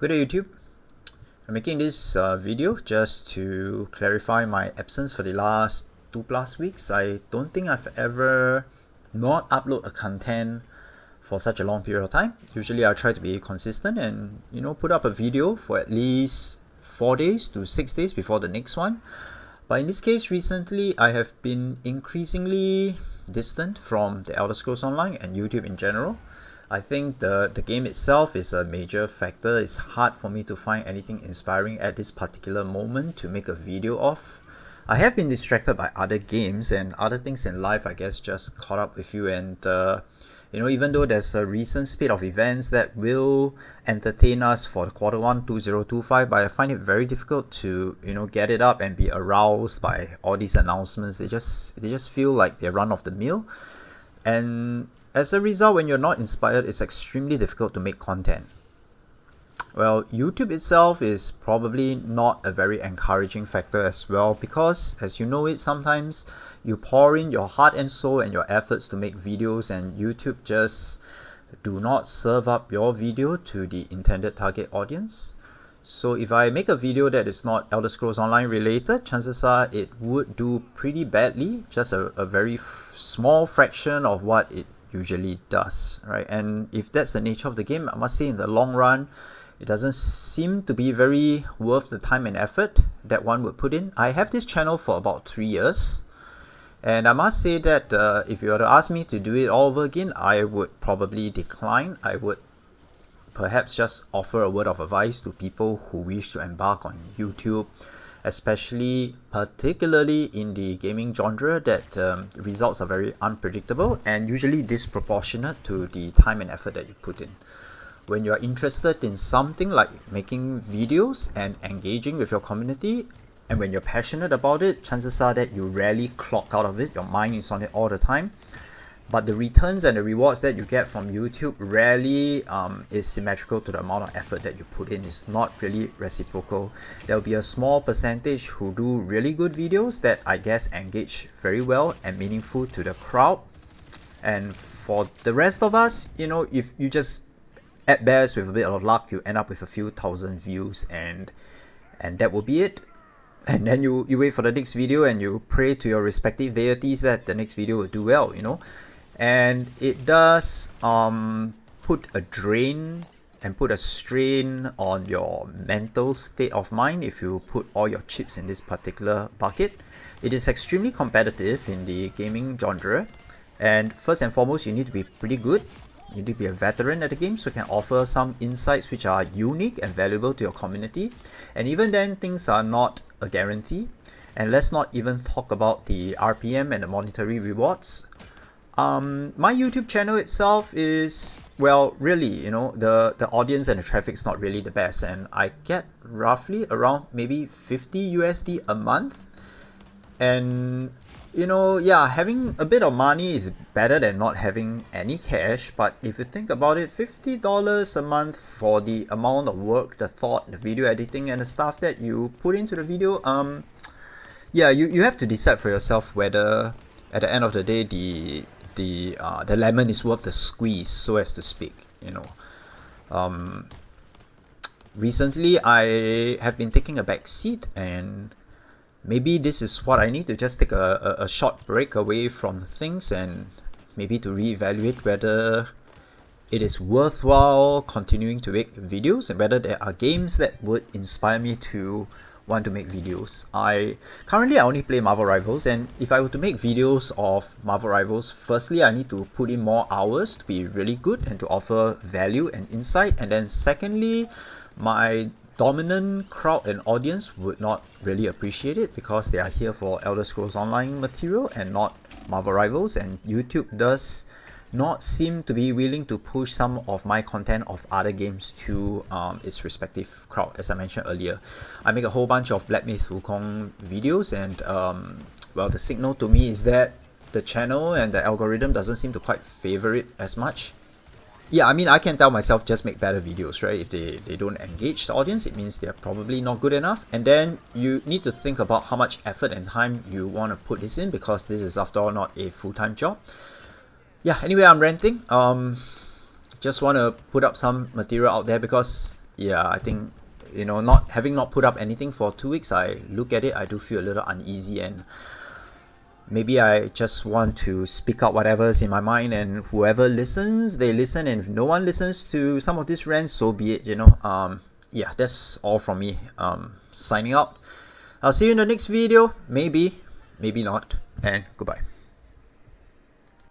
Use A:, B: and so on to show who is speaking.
A: Good day, YouTube. I'm making this video just to clarify my absence for the last 2+ weeks. I don't think I've ever not upload a content for such a long period of time. Usually I try to be consistent and put up a video for at least 4 days to 6 days before the next one. But in this case, recently I have been increasingly distant from the Elder Scrolls Online and YouTube in general. I think the game itself is a major factor. It's hard for me to find anything inspiring at this particular moment to make a video of. I have been distracted by other games and other things in life, I guess, just caught up with you. And even though there's a recent spate of events that will entertain us for the Q1 2025, but I find it very difficult to get it up and be aroused by all these announcements. They just feel like they're run of the mill, and as a result, when you're not inspired, it's extremely difficult to make content. Well, YouTube itself is probably not a very encouraging factor as well, because as you know it, sometimes you pour in your heart and soul and your efforts to make videos, and YouTube just do not serve up your video to the intended target audience. So if I make a video that is not Elder Scrolls Online related, chances are it would do pretty badly, just a very small fraction of what it usually does, right? And if that's the nature of the game, I must say in the long run, it doesn't seem to be very worth the time and effort that one would put in. I have this channel for about 3 years, and I must say that if you were to ask me to do it all over again, I would probably decline. I would perhaps just offer a word of advice to people who wish to embark on YouTube, particularly in the gaming genre, that results are very unpredictable and usually disproportionate to the time and effort that you put in. When you are interested in something like making videos and engaging with your community, and when you're passionate about it, chances are that you rarely clock out of it. Your mind is on it all the time. But the returns and the rewards that you get from YouTube rarely is symmetrical to the amount of effort that you put in. It's not really reciprocal. There'll be a small percentage who do really good videos that I guess engage very well and meaningful to the crowd. And for the rest of us, if you just at best with a bit of luck, you end up with a few thousand views, and that will be it. And then you wait for the next video and you pray to your respective deities that the next video will do well, And it does put a drain and put a strain on your mental state of mind if you put all your chips in this particular bucket. It is extremely competitive in the gaming genre, and first and foremost, you need to be pretty good. You need to be a veteran at the game so you can offer some insights which are unique and valuable to your community. And even then, things are not a guarantee. And let's not even talk about the RPM and the monetary rewards. My YouTube channel itself is, well, really, the audience and the traffic's not really the best, and I get roughly around maybe 50 USD a month. And having a bit of money is better than not having any cash. But if you think about it, $50 a month for the amount of work, the thought, the video editing, and the stuff that you put into the video, you have to decide for yourself whether at the end of the day the lemon is worth the squeeze, so as to speak. Recently I have been taking a back seat, and maybe this is what I need to just take a short break away from things and maybe to reevaluate whether it is worthwhile continuing to make videos and whether there are games that would inspire me to want to make videos. Currently I only play Marvel Rivals, and if I were to make videos of Marvel Rivals, firstly I need to put in more hours to be really good and to offer value and insight, and then secondly, my dominant crowd and audience would not really appreciate it because they are here for Elder Scrolls Online material and not Marvel Rivals, and YouTube does not seem to be willing to push some of my content of other games to its respective crowd. As I mentioned earlier, I make a whole bunch of Black Myth Wukong videos, and the signal to me is that the channel and the algorithm doesn't seem to quite favor it as much. Yeah, I mean, I can tell myself just make better videos, right? If they don't engage the audience, it means they're probably not good enough. And then you need to think about how much effort and time you want to put this in, because this is after all not a full-time job. Yeah, anyway, I'm ranting. Just want to put up some material out there because yeah, I think, not put up anything for 2 weeks, I look at it, I do feel a little uneasy, and maybe I just want to speak out whatever's in my mind, and whoever listens, they listen, and if no one listens to some of these rants, so be it. Yeah, that's all from me. Signing out. I'll see you in the next video. Maybe not, and goodbye.